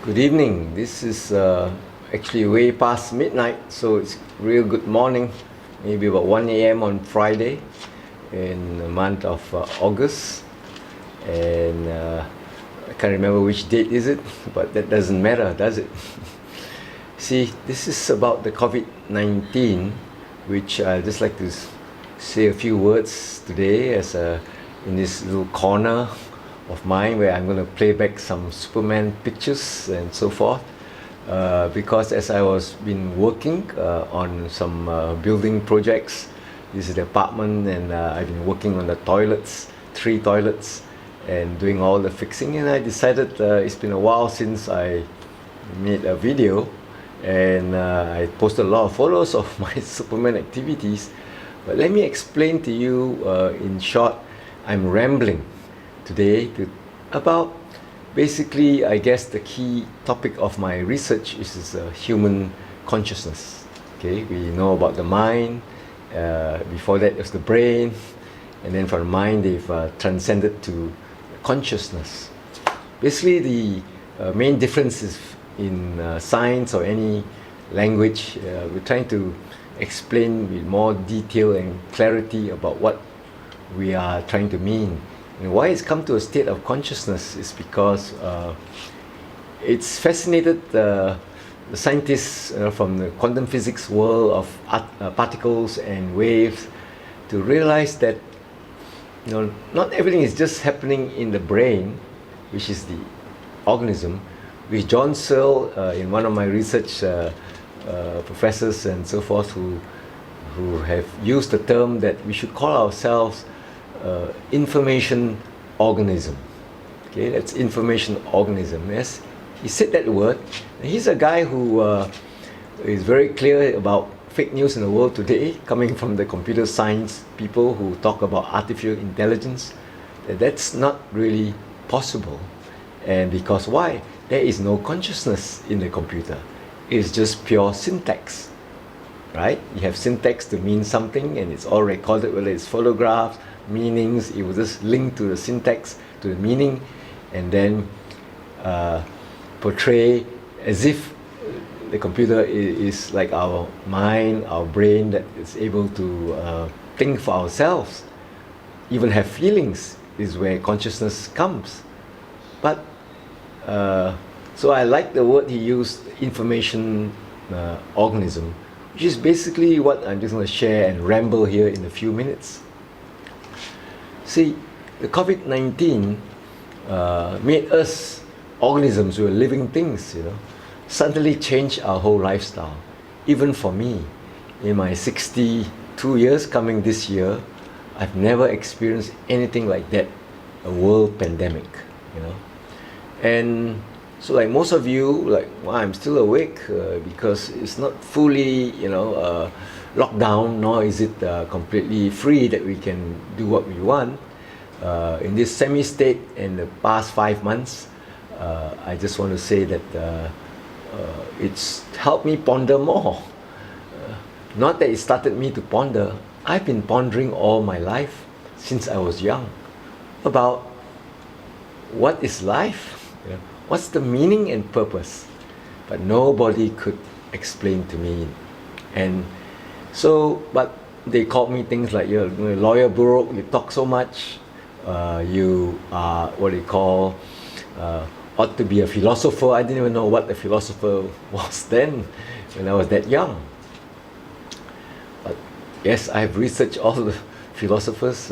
Good evening. This is actually way past midnight, so it's real good morning. Maybe about 1 a.m. on Friday in the month of August. And I can't remember which date is it, but that doesn't matter, does it? See, this is about the COVID-19, which I'd just like to say a few words today as in this little corner of mine where I'm going to play back some Superman pictures and so forth, because as I was been working on some building projects. This is the apartment, and I've been working on the toilets, 3 toilets, and doing all the fixing, and I decided it's been a while since I made a video, and I posted a lot of photos of my Superman activities. But let me explain to you in short. I'm rambling today about basically, I guess, the key topic of my research is human consciousness. Okay, we know about the mind. Before that, it was the brain, and then from the mind, they've transcended to consciousness. Basically, the main difference is in science or any language. We're trying to explain with more detail and clarity about what we are trying to mean. And why it's come to a state of consciousness is because it's fascinated the scientists from the quantum physics world of particles and waves to realize that not everything is just happening in the brain, which is the organism. With John Searle, in one of my research professors and so forth, who have used the term that we should call ourselves information organism. Okay, that's information organism. Yes, he said that word. And he's a guy who is very clear about fake news in the world today, coming from the computer science people who talk about artificial intelligence. That's not really possible. And because why? There is no consciousness in the computer. It's just pure syntax. Right? You have syntax to mean something, and it's all recorded, whether it's photographs, meanings. It will just link to the syntax, to the meaning, and then portray as if the computer is like our mind, our brain, that is able to think for ourselves, even have feelings, is where consciousness comes. But so I like the word he used, information organism, which is basically what I'm just going to share and ramble here in a few minutes. See, the COVID-19 made us organisms, we were living things, suddenly changed our whole lifestyle. Even for me, in my 62 years coming this year, I've never experienced anything like that, a world pandemic, And so like most of you, I'm still awake because it's not fully, locked down, nor is it completely free that we can do what we want. In this semi-state in the past 5 months, I just want to say that it's helped me ponder more. Not that it started me to ponder. I've been pondering all my life, since I was young, about what is life? What's the meaning and purpose? But nobody could explain to me. And so, but they called me things like, you're a lawyer Buruk, you talk so much, you are what they call, ought to be a philosopher. I didn't even know what a philosopher was then, when I was that young. But yes, I've researched all the philosophers,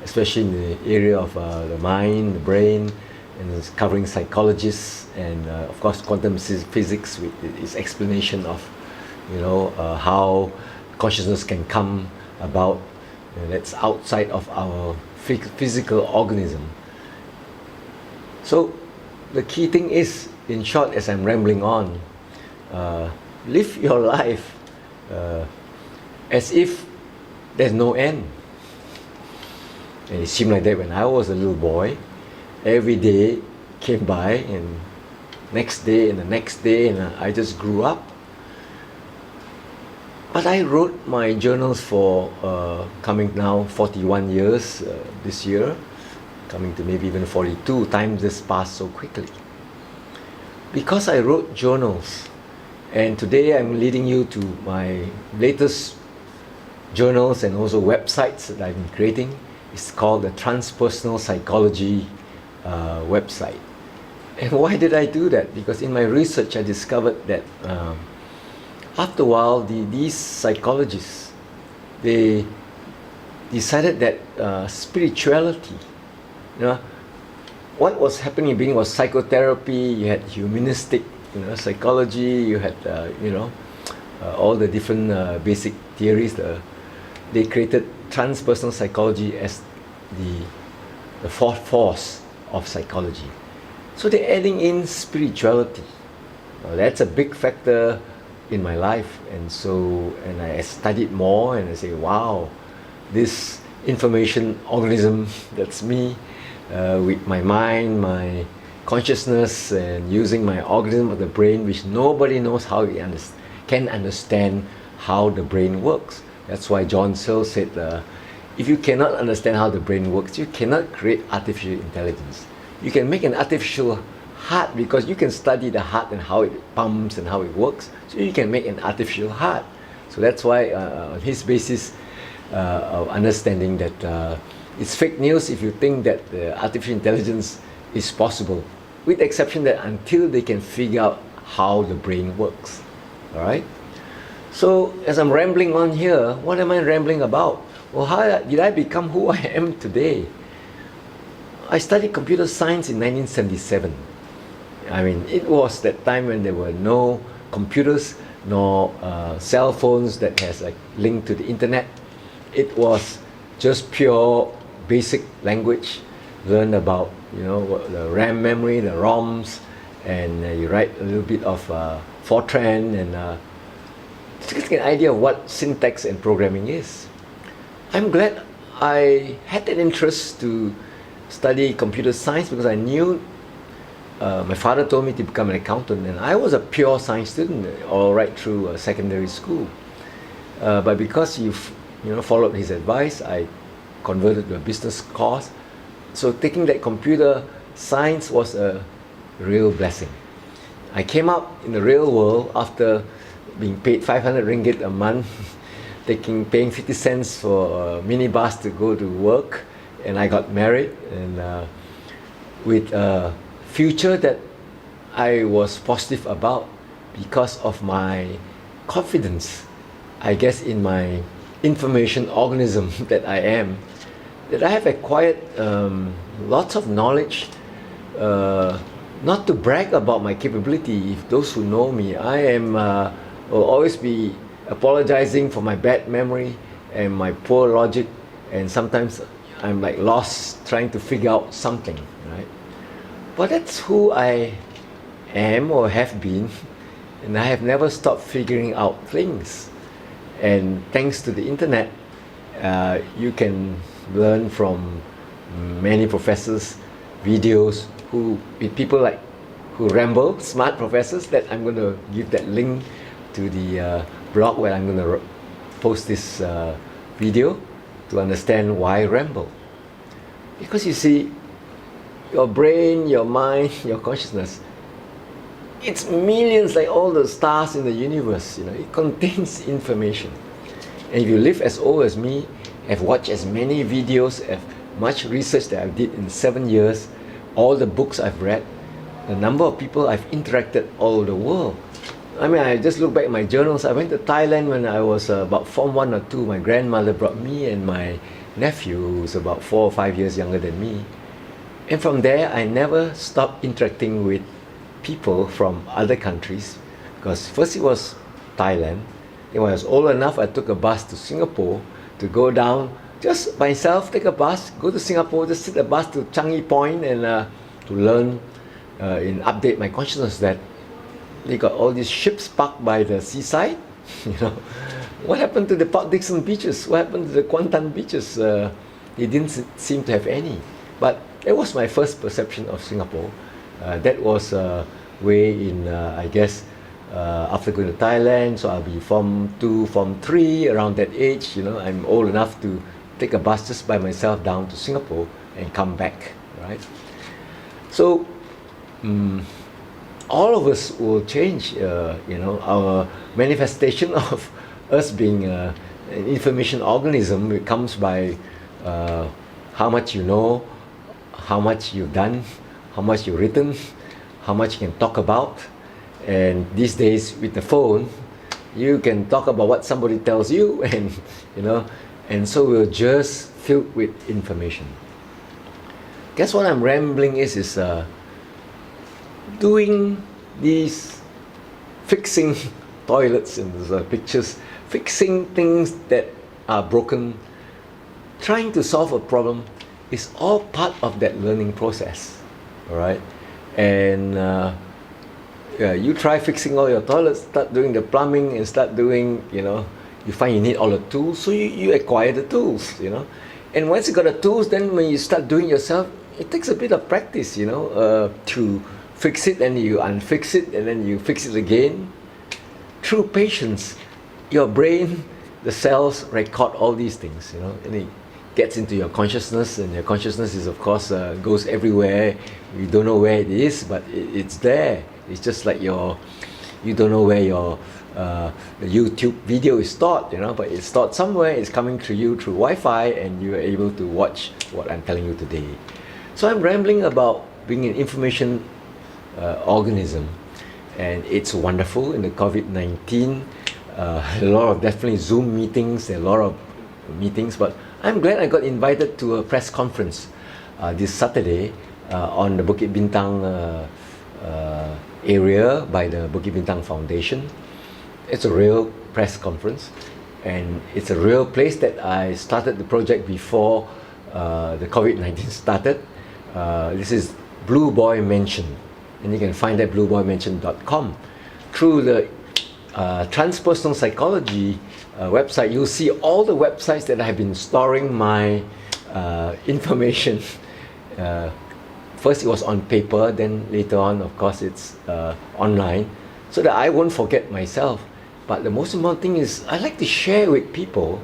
especially in the area of the mind, the brain, and it's covering psychologists and of course quantum physics with its explanation of how consciousness can come about. That's outside of our physical organism. So the key thing is, in short, as I'm rambling on, live your life as if there's no end. And it seemed like that when I was a little boy. Every day came by, and next day and the next day, and I just grew up. But I wrote my journals for coming now 41 years this year, coming to maybe even 42. Time just passed so quickly. because I wrote journals. And today I'm leading you to my latest journals and also websites that I've been creating. It's called the Transpersonal Psychology website. And why did I do that? Because in my research I discovered that after a while these psychologists, they decided that spirituality, you know, what was happening being was psychotherapy, you had humanistic, psychology, you had all the different basic theories. They created transpersonal psychology as the fourth force of psychology. So they're adding in spirituality. That's a big factor in my life, and I studied more, and I say, wow, this information organism, that's me, with my mind, my consciousness, and using my organism of the brain, which nobody knows how it can understand how the brain works. That's why John Searle said, if you cannot understand how the brain works, you cannot create artificial intelligence. You can make an artificial heart because you can study the heart and how it pumps and how it works, so you can make an artificial heart. So that's why on his basis of understanding that it's fake news if you think that artificial intelligence is possible, with the exception that until they can figure out how the brain works. All right? So as I'm rambling on here, what am I rambling about? Well, how did I become who I am today? I studied computer science in 1977. I mean, it was that time when there were no computers, no cell phones that has a link to the internet. It was just pure basic language. Learn about the RAM memory, the ROMs, and you write a little bit of Fortran, and to get an idea of what syntax and programming is. I'm glad I had that interest to study computer science because I knew my father told me to become an accountant, and I was a pure science student all right through secondary school. But because you've followed his advice, I converted to a business course. So taking that computer science was a real blessing. I came out in the real world after being paid 500 ringgit a month, paying 50 cents for a minibus to go to work, and I got married, and with a future that I was positive about because of my confidence, I guess, in my information organism that I am, that I have acquired lots of knowledge, not to brag about my capability. If those who know me, I am will always be apologizing for my bad memory and my poor logic, and sometimes I'm like lost trying to figure out something, right? But that's who I am or have been, and I have never stopped figuring out things. And thanks to the internet, you can learn from many professors, videos, with people like who ramble, smart professors, that I'm going to give that link to the blog where I'm going to post this video to understand why ramble. Because you see, your brain, your mind, your consciousness, it's millions, like all the stars in the universe. It contains information. And if you live as old as me, have watched as many videos, have much research that I did in 7 years, all the books I've read, the number of people I've interacted all over the world. I mean, I just look back at my journals. I went to Thailand when I was about Form 1 or 2. My grandmother brought me and my nephew, who was about 4 or 5 years younger than me. And from there, I never stopped interacting with people from other countries, because first it was Thailand. Then when I was old enough, I took a bus to Singapore to go down just myself, take a bus, go to Singapore, just sit a bus to Changi Point, and to learn and update my consciousness that they got all these ships parked by the seaside. What happened to the Port Dickson beaches? What happened to the Kuantan beaches? They didn't seem to have any. But that was my first perception of Singapore. That was way in, I guess, after going to Thailand, so I'll be Form 2, Form 3, around that age. I'm old enough to take a bus just by myself down to Singapore and come back, right? So, all of us will change. Our manifestation of us being an information organism, it comes by how much you know, how much you've done, how much you've written, how much you can talk about. And these days with the phone, you can talk about what somebody tells you, and so we're just filled with information. Guess what I'm rambling is doing these fixing toilets in the pictures, fixing things that are broken, trying to solve a problem is all part of that learning process. All right, and you try fixing all your toilets, start doing the plumbing, and start doing, you find you need all the tools, so you acquire the tools, and once you got the tools, then when you start doing yourself, it takes a bit of practice, to fix it, and you unfix it, and then you fix it again. Through patience, your brain, the cells record all these things, and it gets into your consciousness, and your consciousness is, of course, goes everywhere. You don't know where it is, but it's there. It's just like you don't know where your the YouTube video is stored, but it's stored somewhere. It's coming to you through Wi-Fi, and you are able to watch what I'm telling you today. So I'm rambling about being an information organism, and it's wonderful in the COVID-19. A lot of definitely Zoom meetings, a lot of meetings, but I'm glad I got invited to a press conference this Saturday on the Bukit Bintang area by the Bukit Bintang Foundation. It's a real press conference, and it's a real place that I started the project before the COVID-19 started. This is Blue Boy Mansion, and you can find that blueboymansion.com. Through the transpersonal psychology website, you'll see all the websites that I have been storing my information. First it was on paper, then later on, of course, it's online, so that I won't forget myself. But the most important thing is I like to share with people.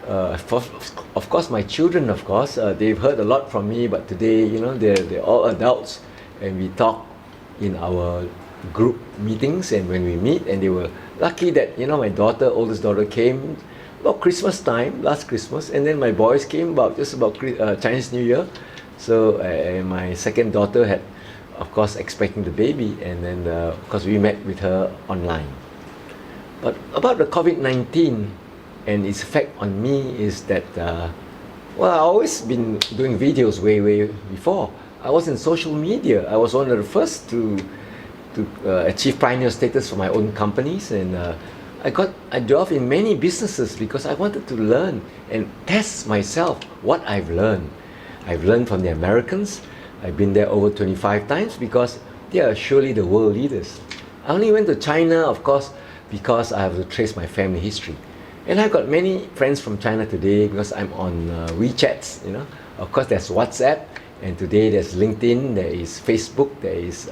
Of course, my children, of course, they've heard a lot from me, but today, they're all adults, and we talk in our group meetings, and when we meet, and they were lucky that, my oldest daughter came about Christmas time, last Christmas, and then my boys came just about Chinese New Year. So my second daughter had, of course, expecting the baby, and then of course we met with her online. But about the COVID-19 and its effect on me is that, I've always been doing videos way before. I was in social media. I was one of the first to achieve pioneer status for my own companies, and I delved in many businesses because I wanted to learn and test myself what I've learned. I've learned from the Americans. I've been there over 25 times because they are surely the world leaders. I only went to China, of course, because I have to trace my family history. And I've got many friends from China today because I'm on WeChats, Of course, there's WhatsApp, and today there's LinkedIn, there is Facebook, there is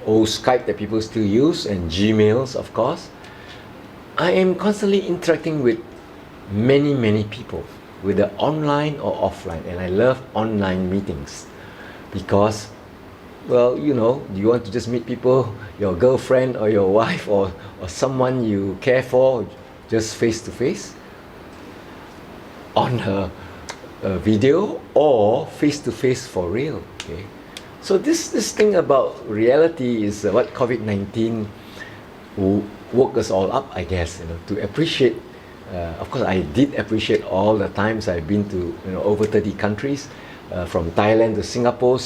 old Skype that people still use, and Gmails, of course. I am constantly interacting with many people, whether online or offline, and I love online meetings because, you want to just meet people, your girlfriend or your wife or someone you care for, just face to face on a video, or face to face for real. Okay, so this thing about reality is what COVID-19 woke us all up, I guess, to appreciate. Of course, I did appreciate all the times I've been to over 30 countries, from Thailand to Singapore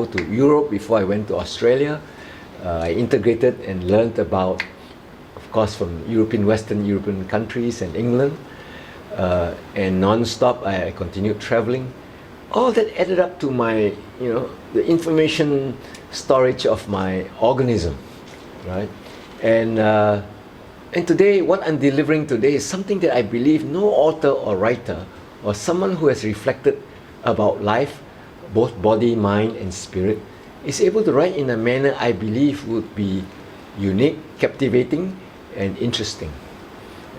to Europe before I went to Australia. I integrated and learned about, of course, from Western European countries and England, and non-stop I continued traveling. All that added up to my, the information storage of my organism, right? And today, what I'm delivering today is something that I believe no author or writer or someone who has reflected about life, both body, mind, and spirit, is able to write in a manner I believe would be unique, captivating, and interesting.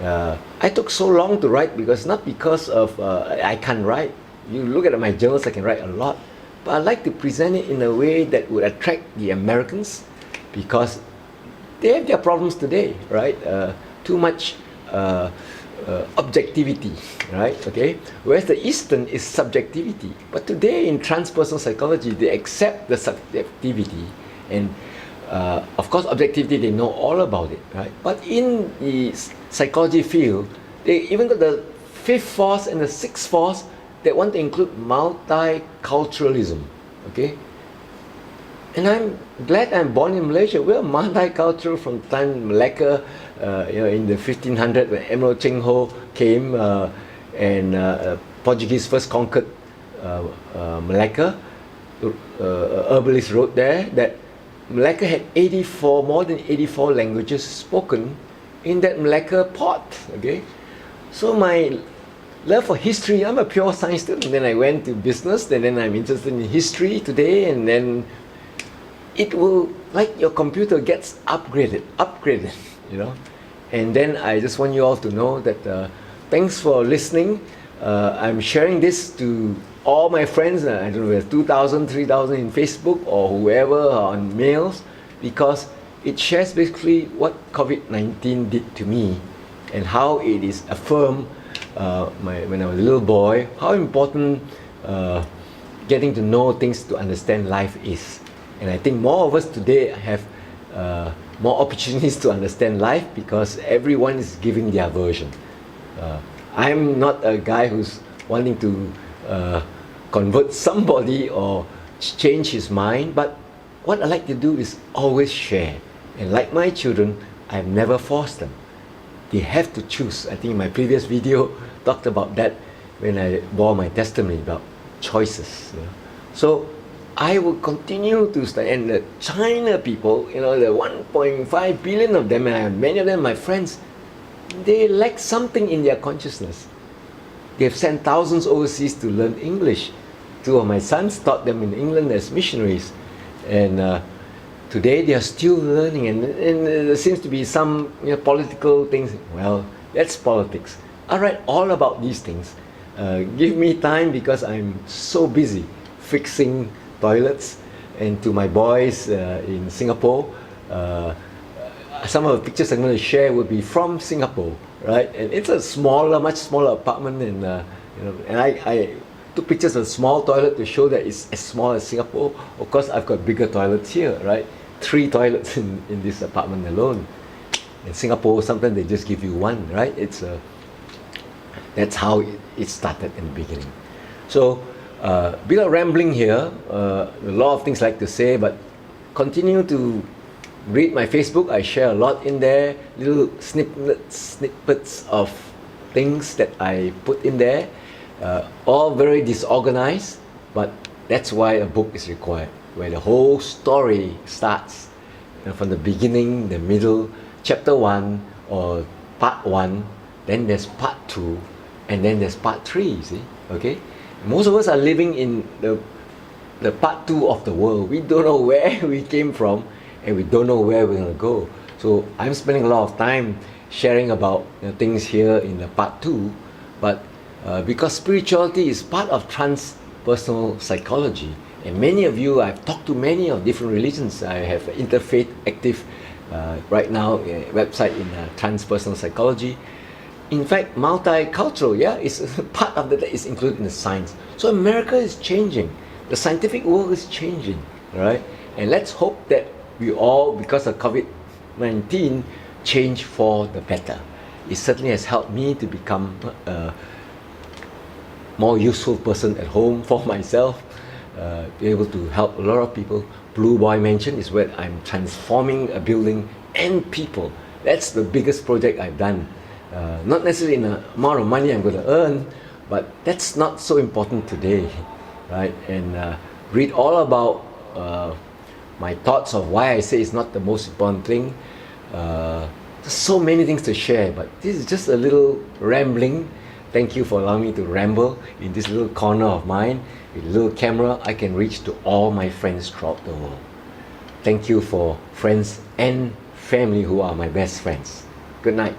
I took so long to write not because of I can't write. You look at my journals, I can write a lot, but I like to present it in a way that would attract the Americans, because they have their problems today, right? Too much objectivity, right? Okay. Whereas the Eastern is subjectivity. But today in transpersonal psychology, they accept the subjectivity, and of course, objectivity, they know all about it, right? But in the psychology field, they even got the fifth force and the sixth force that want to include multiculturalism, okay? And I'm glad I'm born in Malaysia. We're multicultural from the time Malacca, in the 1500 when Admiral Cheng Ho came and Portuguese first conquered Malacca. Herbalist wrote there that Malacca had more than 84 languages spoken in that Malacca port. Okay, so my love for history, I'm a pure science student. Then I went to business, and then I'm interested in history today, and then it will, like your computer gets upgraded, And then I just want you all to know that thanks for listening. I'm sharing this to all my friends, I don't know, 2,000, 3,000 in Facebook or whoever on mails, because it shares basically what COVID-19 did to me and how it is affirmed when I was a little boy, how important getting to know things to understand life is. And I think more of us today have more opportunities to understand life because everyone is giving their version. I'm not a guy who's wanting to convert somebody or change his mind, but what I like to do is always share. And like my children, I've never forced them. They have to choose. I think my previous video talked about that when I bore my testimony about choices. So I will continue to study. And the China people, the 1.5 billion of them, and many of them my friends, they lack something in their consciousness. They've sent thousands overseas to learn English. Two of my sons taught them in England as missionaries. And today they are still learning, and there seems to be some political things. Well, that's politics. I write all about these things. Give me time because I'm so busy fixing toilets. And to my boys in Singapore, some of the pictures I'm going to share will be from Singapore, right? And it's a much smaller apartment, and and I took pictures of a small toilet to show that it's as small as Singapore. Of course, I've got bigger toilets here, right? 3 toilets in this apartment alone. In Singapore, sometimes they just give you one, right? That's how it started in the beginning. So, a bit of rambling here, a lot of things I like to say, but continue to read my Facebook. I share a lot in there, little snippets of things that I put in there, all very disorganized, but that's why a book is required, where the whole story starts from the beginning, the middle, chapter 1 or part 1, then there's part 2, and then there's part 3, you see, okay? Most of us are living in the part 2 of the world. We don't know where we came from, and we don't know where we're going to go. So I'm spending a lot of time sharing about things here in the part 2, but because spirituality is part of transpersonal psychology, and many of you, I've talked to many of different religions. I have Interfaith active right now, a website in transpersonal psychology. In fact, multicultural, is part of that is included in the science. So America is changing. The scientific world is changing, right? And let's hope that we all, because of COVID-19, change for the better. It certainly has helped me to become a more useful person at home for myself, be able to help a lot of people. Blue Boy Mansion is where I'm transforming a building and people. That's the biggest project I've done. Not necessarily in the amount of money I'm going to earn, but that's not so important today, right? And read all about my thoughts of why I say it's not the most important thing. There's so many things to share, but this is just a little rambling. Thank you for allowing me to ramble in this little corner of mine. With a little camera, I can reach to all my friends throughout the world. Thank you for friends and family who are my best friends. Good night.